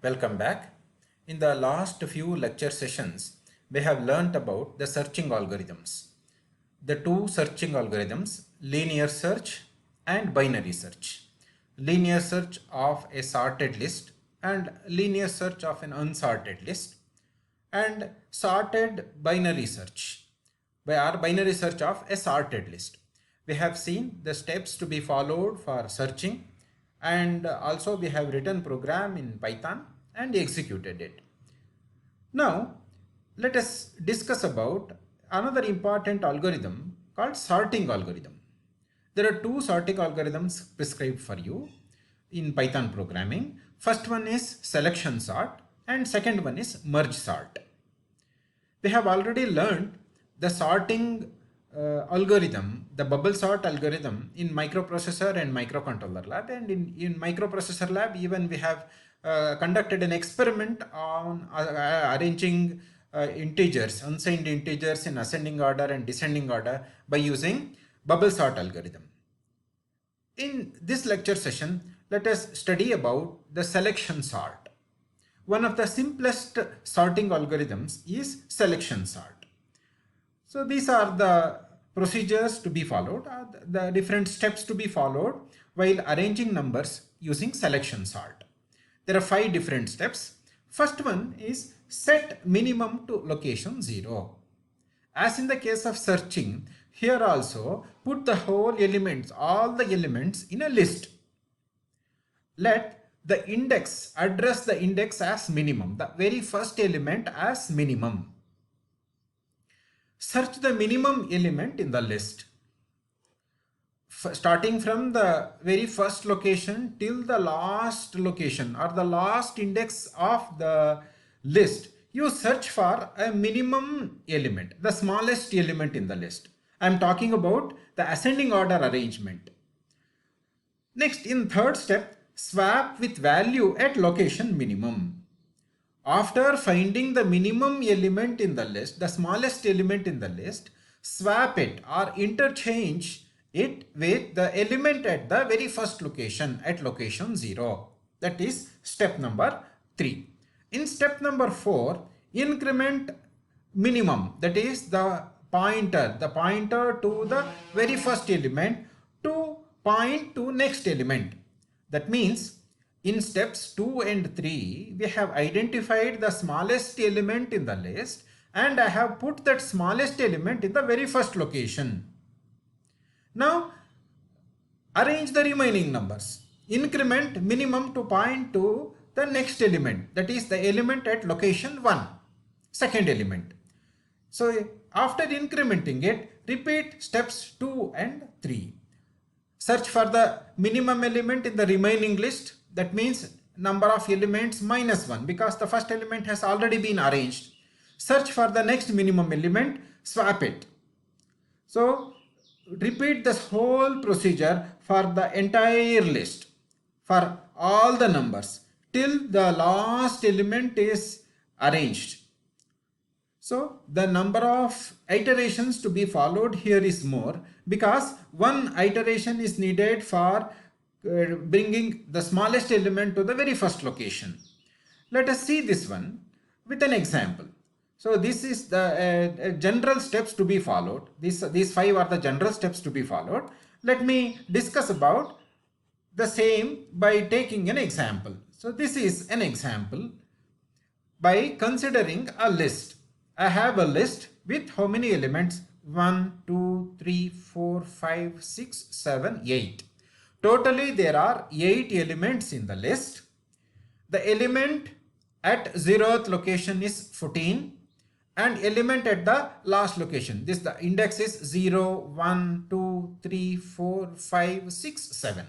Welcome back. In the last few lecture sessions, we have learnt about the searching algorithms. The two searching algorithms, linear search and binary search. Linear search of a sorted list and linear search of an unsorted list, and sorted binary search or binary search of a sorted list. We have seen the steps to be followed for searching, and also we have written program in Python and executed it. Now let us discuss about another important algorithm called sorting algorithm. There are two sorting algorithms prescribed for you in Python programming. First one is selection sort and second one is merge sort. We have already learned the sorting algorithm, the bubble sort algorithm in microprocessor and microcontroller lab, and in microprocessor lab even we have conducted an experiment on arranging integers, unsigned integers in ascending order and descending order by using bubble sort algorithm. In this lecture session, let us study about the selection sort. One of the simplest sorting algorithms is selection sort. So these are the procedures to be followed, the different steps to be followed while arranging numbers using selection sort. There are 5 different steps. First one is set minimum to location 0. As in the case of searching, here also put the whole elements, all the elements in a list. Let the index, address the index as minimum, the very first element as minimum. Search the minimum element in the list. Starting from the very first location till the last location or the last index of the list, you search for a minimum element, the smallest element in the list. I am talking about the ascending order arrangement. Next, in third step, swap with value at location minimum. After finding the minimum element in the list, the smallest element in the list, swap it or interchange it with the element at the very first location at location 0. That is step number 3. In step number 4, increment minimum, that is the pointer to the very first element to point to next element. That means in steps 2 and 3, we have identified the smallest element in the list and I have put that smallest element in the very first location. Now arrange the remaining numbers. Increment minimum to point to the next element, that is the element at location 1, second element. So after incrementing it, repeat steps 2 and 3. Search for the minimum element in the remaining list. That means number of elements minus 1 because the first element has already been arranged. Search for the next minimum element, swap it. So repeat this whole procedure for the entire list, for all the numbers till the last element is arranged. So the number of iterations to be followed here is more because one iteration is needed for bringing the smallest element to the very first location. Let us see this one with an example. So this is the general steps to be followed. These 5 are the general steps to be followed. Let me discuss about the same by taking an example. So this is an example by considering a list. I have a list with how many elements? 1, 2, 3, 4, 5, 6, 7, 8. Totally there are 8 elements in the list. The element at 0th location is 14 and element at the last location, this the index is 0, 1, 2, 3, 4, 5, 6, 7.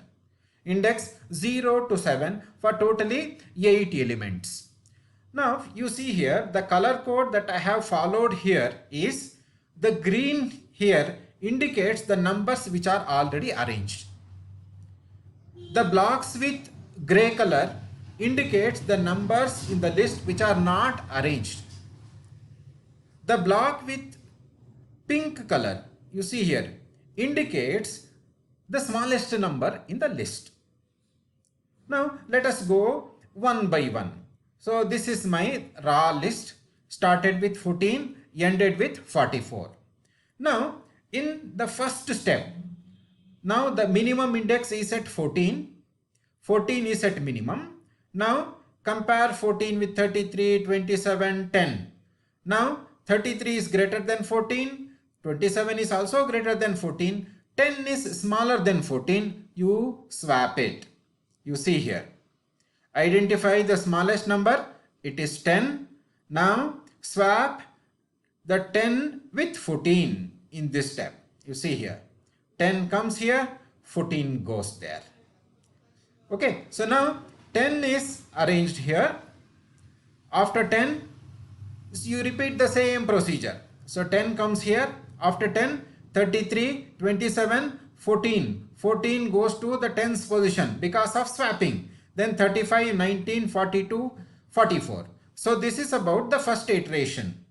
Index 0 to 7 for totally 8 elements. Now you see here the color code that I have followed here is the green here indicates the numbers which are already arranged. The blocks with gray color indicates the numbers in the list which are not arranged. The block with pink color you see here indicates the smallest number in the list. Now let us go one by one. So this is my raw list, started with 14, ended with 44. Now in the first step, now the minimum index is at 14. 14 is at minimum. Now compare 14 with 33, 27, 10. Now 33 is greater than 14. 27 is also greater than 14. 10 is smaller than 14. You swap it. You see here. Identify the smallest number. It is 10. Now swap the 10 with 14 in this step. You see here. 10 comes here, 14 goes there. Okay, so now 10 is arranged here. After 10, you repeat the same procedure. So 10 comes here. After 10, 33, 27, 14. 14 goes to the 10th position because of swapping. Then 35, 19, 42, 44. So this is about the first iteration.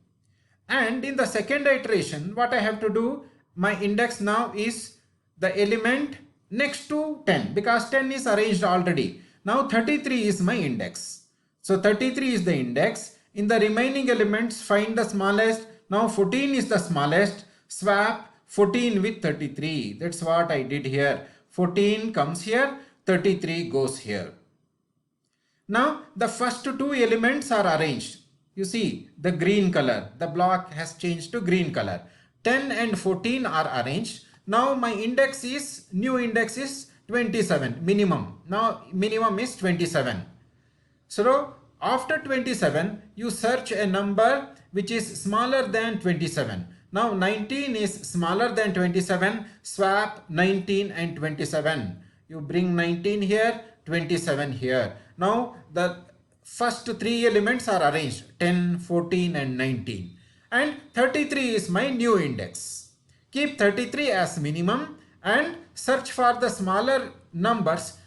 And in the second iteration, what I have to do, my index now is the element next to 10 because 10 is arranged already. Now 33 is my index. So 33 is the index. In the remaining elements, find the smallest. Now 14 is the smallest. Swap 14 with 33. That's what I did here. 14 comes here, 33 goes here. Now the first two elements are arranged. You see the green color, the block has changed to green color. 10 and 14 are arranged. Now my index is, new index is 27, minimum. Now minimum is 27. So after 27, you search a number which is smaller than 27. Now 19 is smaller than 27. Swap 19 and 27. You bring 19 here, 27 here. Now the first three elements are arranged, 10, 14 and 19. And 33 is my new index. Keep 33 as minimum and search for the smaller numbers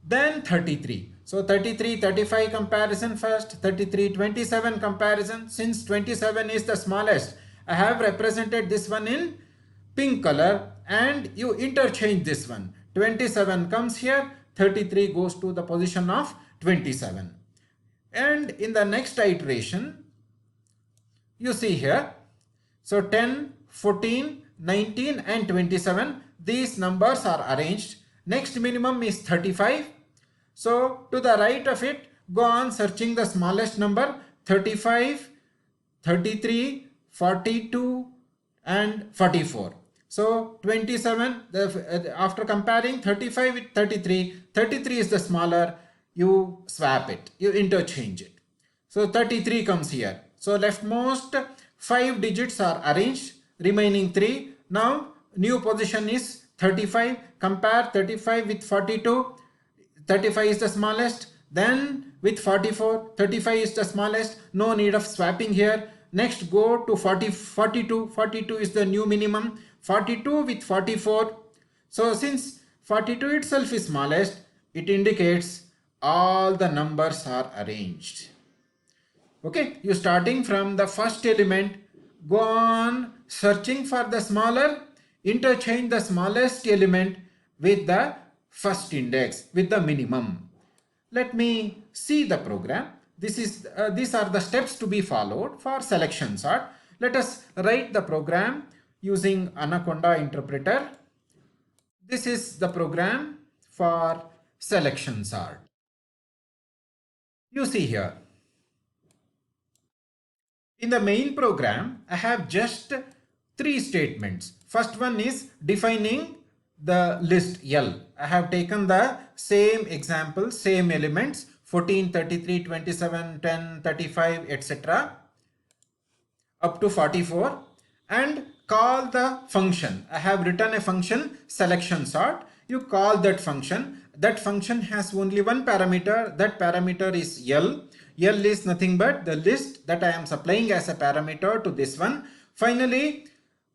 than 33. So 33, 35 comparison first, 33, 27 comparison. Since 27 is the smallest, I have represented this one in pink color and you interchange this one. 27 comes here, 33 goes to the position of 27. And in the next iteration, you see here, so 10, 14, 19 and 27, these numbers are arranged. Next minimum is 35. So to the right of it, go on searching the smallest number, 35, 33, 42 and 44. So 27, after comparing 35 with 33, 33 is the smaller, you swap it, you interchange it. So 33 comes here. So leftmost 5 digits are arranged, remaining 3. Now new position is 35, compare 35 with 42, 35 is the smallest, then with 44, 35 is the smallest, no need of swapping here. Next go to 42, 42 is the new minimum, 42 with 44. So since 42 itself is smallest, it indicates all the numbers are arranged. Okay, you starting from the first element, go on searching for the smaller, interchange the smallest element with the first index, with the minimum. Let me see the program. These are the steps to be followed for selection sort. Let us write the program using Anaconda interpreter. This is the program for selection sort. You see here. In the main program, I have just 3 statements. First one is defining the list L. I have taken the same example, same elements, 14, 33, 27, 10, 35, etc. up to 44 and call the function. I have written a function selection sort. You call that function. That function has only one parameter. That parameter is L. L is nothing but the list that I am supplying as a parameter to this one. Finally,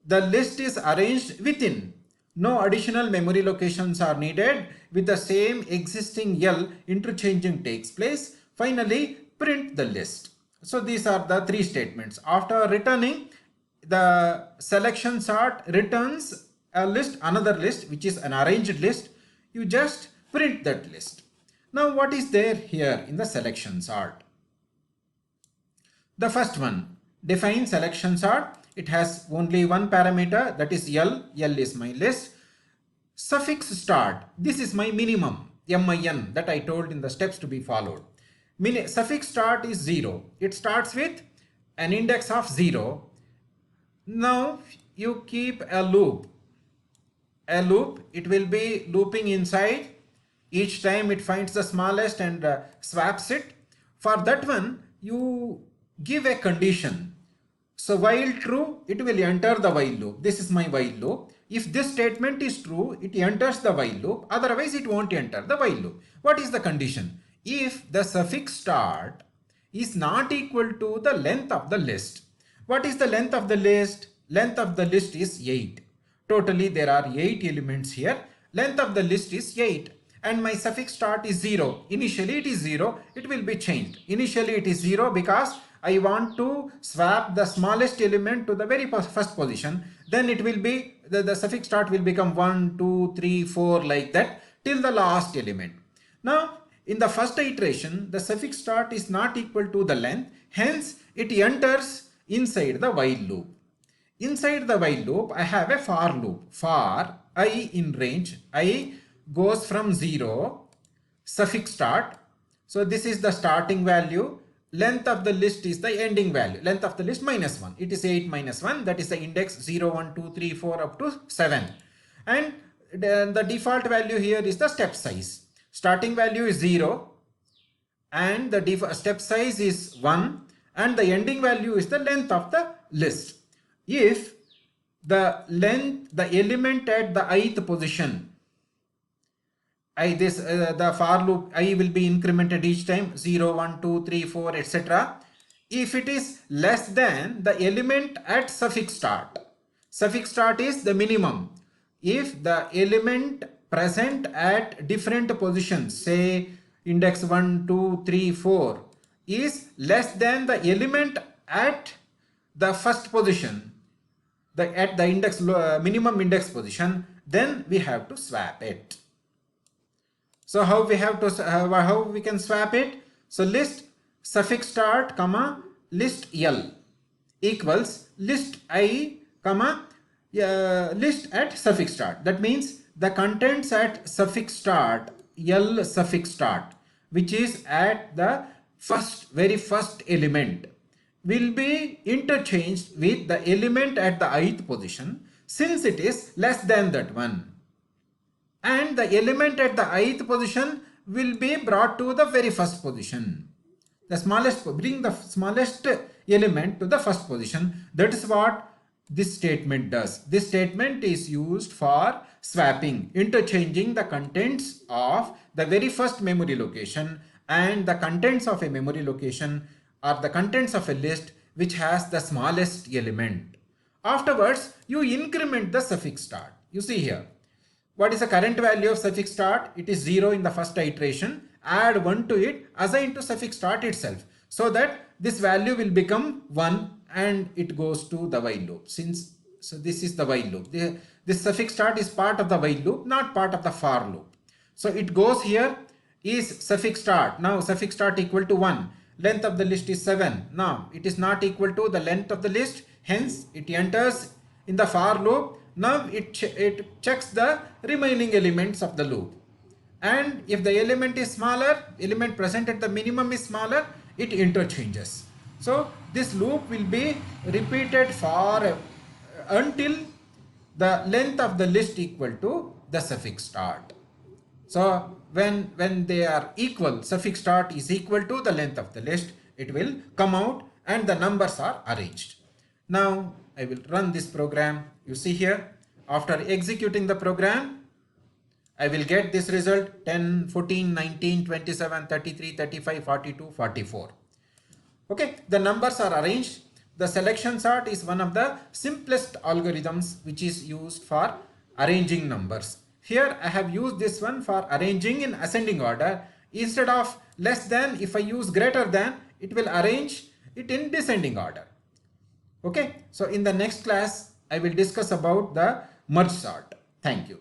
the list is arranged within. No additional memory locations are needed. With the same existing L, interchanging takes place. Finally, print the list. So these are the 3 statements. After returning, the selection sort returns a list, another list, which is an arranged list. You just print that list. Now what is there here in the selection sort? The first one, define selection sort. It has only one parameter, that is L. L is my list. Suffix start, this is my minimum, min, that I told in the steps to be followed. Suffix start is 0. It starts with an index of 0. Now you keep a loop. It will be looping inside. Each time it finds the smallest and swaps it. For that one, you give a condition. So while true, it will enter the while loop. This is my while loop. If this statement is true, it enters the while loop. Otherwise, it won't enter the while loop. What is the condition? If the suffix start is not equal to the length of the list. What is the length of the list? Length of the list is 8. Totally, there are 8 elements here. Length of the list is 8. And my suffix start is 0. Initially, it is 0. It will be changed. Initially, it is 0 because I want to swap the smallest element to the very first position. Then it will be, the suffix start will become 1, 2, 3, 4 like that till the last element. Now, in the first iteration, the suffix start is not equal to the length. Hence, it enters inside the while loop. Inside the while loop, I have a for loop. For I in range, I goes from 0, suffix start. So this is the starting value. Length of the list is the ending value. Length of the list minus 1. It is 8 minus 1. That is the index 0, 1, 2, 3, 4 up to 7. And the default value here is the step size. Starting value is 0 and the step size is 1 and the ending value is the length of the list. If the element at the ith position, the for loop I will be incremented each time 0, 1, 2, 3, 4, etc. If it is less than the element at suffix start is the minimum. If the element present at different positions, say index 1, 2, 3, 4 is less than the element at the first position, at the index minimum index position, then we have to swap it. So how we can swap it? So list suffix start comma list L equals list I comma list at suffix start. That means the contents at suffix start, L suffix start, which is at the very first element, will be interchanged with the element at the ith position since it is less than that one. And the element at the ith position will be brought to the very first position. Bring the smallest element to the first position. That is what this statement does. This statement is used for swapping, interchanging the contents of the very first memory location and the contents of a memory location or the contents of a list which has the smallest element. Afterwards, you increment the suffix start. You see here. What is the current value of suffix start? It is 0 in the first iteration. Add 1 to it, assign to suffix start itself, so that this value will become 1 and it goes to the while loop. So this is the while loop. This suffix start is part of the while loop, not part of the for loop. So it goes here is suffix start. Now suffix start equal to 1. Length of the list is 7. Now it is not equal to the length of the list. Hence it enters in the for loop. Now it checks the remaining elements of the loop. And if the element is smaller, element present at the minimum is smaller, it interchanges. So this loop will be repeated for until the length of the list equal to the suffix start. So when they are equal, suffix start is equal to the length of the list, it will come out and the numbers are arranged. Now I will run this program. You see here, after executing the program, I will get this result 10, 14, 19, 27, 33, 35, 42, 44. Okay, the numbers are arranged. The selection sort is one of the simplest algorithms which is used for arranging numbers. Here I have used this one for arranging in ascending order. Instead of less than, if I use greater than, it will arrange it in descending order. Okay, so in the next class, I will discuss about the merge sort. Thank you.